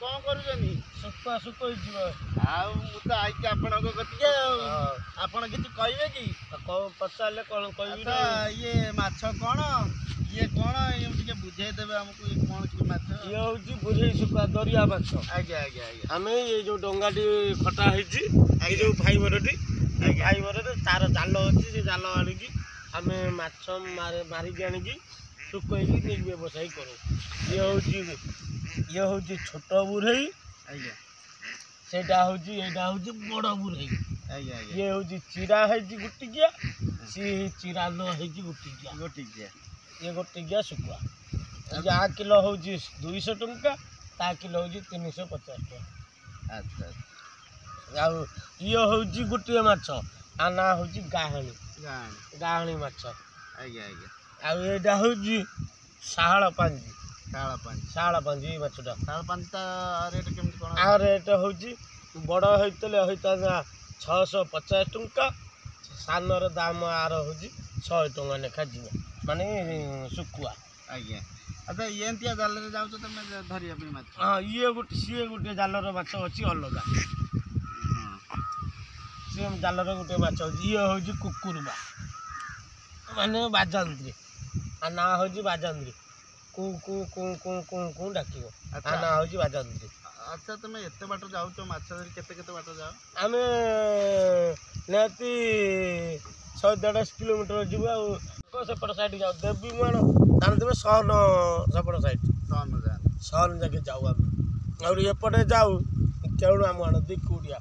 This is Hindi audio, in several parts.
कौन करूछनी सुखुआ सुखोइଯିବ आउ मु तो आइके आपनको गतिके आपण किछि कहबे की कौन पचारले कौन कहबी अच्छा ये माछ कोन ये कोन ये ଟିକେ बुझाई देबे हमको ये कोन की माछ ये होची बुझेई सुखुआ दरिया माछ आज्ञा आज्ञा आज्ञा हमें ये जो डोंगाटी खटा ହେଇଛି ये जो फाइबरटी फाइबररे तार जाल अछि से जाल आनिकी हमें माछ मारिकी आनिकी सुखोइकी निक व्यवसाय करू ये होची छोट बुरेई आज्ञा सेटा होची एटा होची बड़ बुरेई आज्ञा आज्ञा ये होची चिरा ହେଇଛି गुटिकिया सी चिरा न ହେଇଛି गुटिकिया गोटिकिया ये गोटिकिया सुखुआ या किलो होची 200 टंका ता किलो होची 350 टंका अच्छा आ ये होची गुटिया माछ आना होची गाहणी गाणी गाहणी माछ आज्ञा आज्ञा आ एटा होची साहळ पांजी साळ पांजी माछटा साळ पांता रेट केमति कोन आ रेट होची बड़ होइतले होइता 650 टंका सानर दाम आर होची 100 टंका लेखा जीव माने सुखुआ आज्ञा अच्छा ये एंतिया जाल रे जाउ तो तमे धरिया पे माछ हाँ ये गोटे जालर माछ अच्छी अलग सी जालर गोटे माछ ये हूँ कुकुरबा माने बाजंद्री आ ना हूँ बाजंद्री कु कु कु कु कु कु डाक आ ना हूँ बाजंद्री अच्छा तुम एत बाट जाऊच माछ धरी केते केते बाट जाओ आमे निहाती 150 किलोमीटर जीव आ सेपट साइड जाओ देवी मान जानते सहन सेपट साइड सहन जाके जाऊ आम और एपटे जाऊ केणु आम आण दिकुड़िया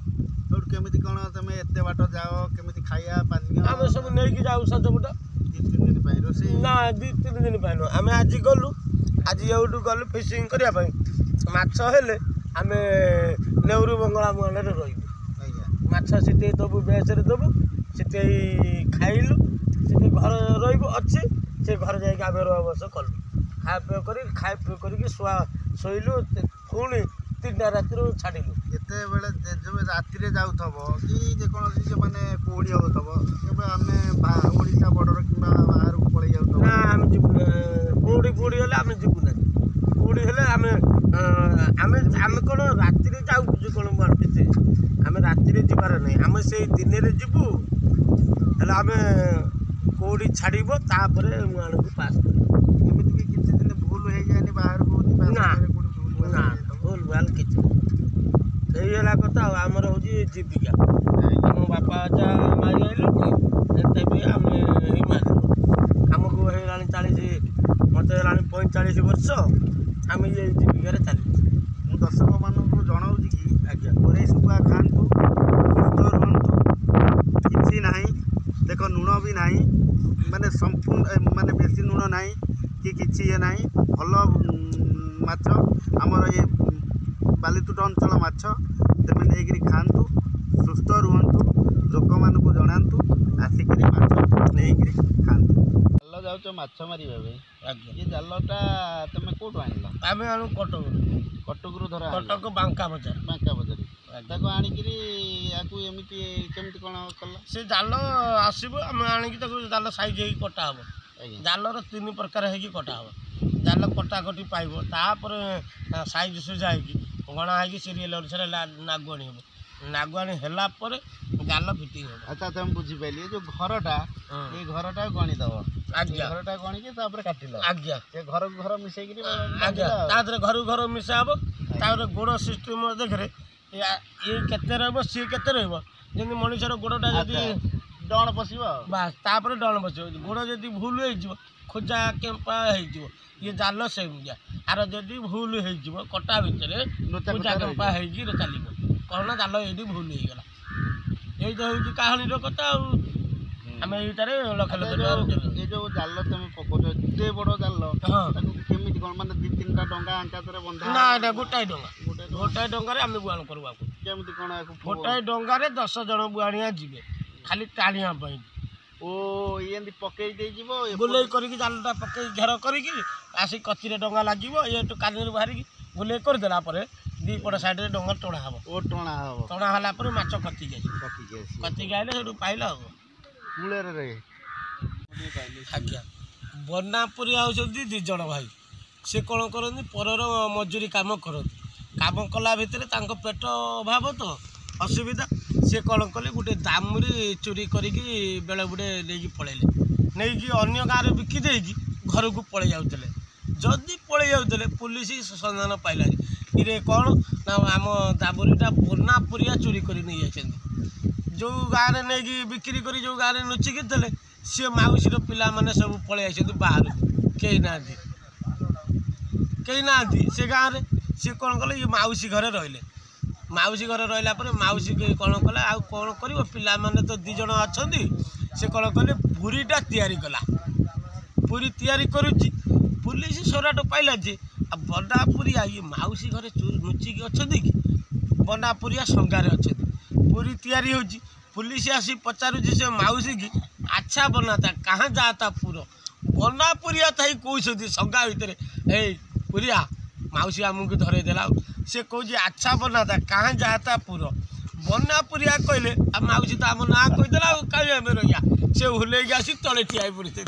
केमिति कोन तुम एत बाट जाओ केमिति खाया पानी आम सब नहीं जाऊ सजपट 2-3 दिन पाई रोसी ना 2-3 दिन पाइन आम आज गलु आज एवटू गलु फिशिंग करने माछ हेले आम नेहरू बंगला मुहां रही माछ सीटे दबु बेसरे दबु सीटे खाइलु सीटे घर रही से घर जाके आम बस कलु खाए पी कर शोलु पुणी 3टा राति छाड़िलु एते बेले जो राति रे जाउथबो कि जे कोनोसी जे माने कोडी होतबो केबे आमे ओडिसा बॉर्डर किबा बाहर को पळे जाउथबो ना आम जिबु कोडी हेले आम जिबु ना कोडी हेले आमे आमे कोन राति रे जाउ जे कोन मार्केट आमे राति रे जिबार नै आमे से दिन रे जिबु हेले आमे कोडी छाड़िबो तापरे मुआन को पास एमिति कि किछि दिन भूल हे जानी बाहर को ना ना भूल भाल किछि यही कथा आमर हूँ जीविका आम बापा अजा मारी आइलु भी आम मार आमको हो 40 मत 45 वर्ष आम ये जीविकार चली मु दर्शक मानक जनाऊँ कि आज्ञा घरे सुखुआ खातु सुस्थ रुहतु किसी ना देख लुण भी ना माने संपूर्ण माने बेसी लुण ना कि किसी ये ना भल माछ आमर ये बालीतुट अंचल माछ तेमे नहीं खातु सुस्थ रुहतु लोक मान जनातु आसिक माछ नहीं खातु जाल जाऊ माछ मारे ये जालटा तुम कौटू आन आम आणु कटक धरा कटक बांका बजार ताको आणिकी एमती केमती कौन कल से जाल आसब आम आणिकी जाल साइज हो कटा हम जालर 3 प्रकार हो कटा हम जाल कटाकटी पाइब तापर साइज सुझा हो गणा है सीरियल अनुसार नागुआणी हम नागुआणी है जाल फिटिंग हो अच्छा तुम बुझीपारे जो घरटा ये घरटा गणीदब आज्ञा घरटा गणिकी काटिल आज्ञा से घर घर मिसेक आज्ञा तादरे घर घर मिसा हम गोड़ सिस्टम देखरे ये केते रहिबो सी केते रहिबो जमी मनुष्यर गोड़टा जदि डण पशिब बास तापर डण पशिब गोड़ जदि भूल हो खोजा केम्पा हो ये जाल सेमिया आर जदि भूल हो कटा भितर खोजा केम्पा हो चलो कौन जाल ये भूल हो गला यही तो हूँ कहानी कथा आम ये लक्ष लक्ष ये जो जाल तुम पकाच एते बड़ जाल हाँ केमिति कौन माने 2-3टा डंगा आंकातरे बंधा ना गोटाए डंगार आम बुआण करवा केमिति कौन गोटाए डंगार 10 जन बुआणिया जीवे खाली टाणिया ओ ये पकई दे जीवो बुले करके जालटा पकई घेर करके आसी कचिरे डंगा लागिवो ये तो कानी बाहर बुले कर देला परे दी पट साइड रे डंगा टणा हबो ओ टणा हला परे माछ कति आइले सेठू पाइला हो कूले रे आज्ञा बनापुरी आउछंती 2 जण भाई से कौन करती परर मजूरी काम करती काम कला भितर पेट अभाव तो असुविधा सी कौन कले गोटे दामरी चोरी करके बेले बुड़े नहीं पलैले नहीं अन्य गाँव बिकी देकी घर को पलि जाते जदि पलि जाते पुलिस सन्धान पाइला इरे कौन ना आम दाबरीटा बना परिया चोरी कर नहीं जाते जो गाँव में नहीं बिक्री कर जो गाँव में लुचिकी थे सी मौसी पिला माने सब पलि आते बाहर कहीं ना से गाँव में सी कौन कले ये मौसी घरे रहिले मौसी घरे रहा मौसी कौन कला आ कौन कर पिला माने तो दी जन अच्छा से कौन कले पूरीटा तैयारी कला पूरी तैयारी करुच्ची पुलिस सोराट पाइला जे बना पुरिया ये मौसी घरे लुचिकी अच्छा कि बना पुरिया संगारे अच्छे पूरी तैयारी होची पुलिस आसी पचारुची से मौसी की अच्छा बनाता कहाँ जाता पूरा बना पुरिया था कौन संगा भितर ए पुरिया मौसी आमको धरे देला से कौन अच्छा बनाता कहाँ जाता पूरा बना पुरिया कहले मौसी तो आम ना कहीदेला कहीं रहा से ओह्लैक आसी तले ठिया पड़ते।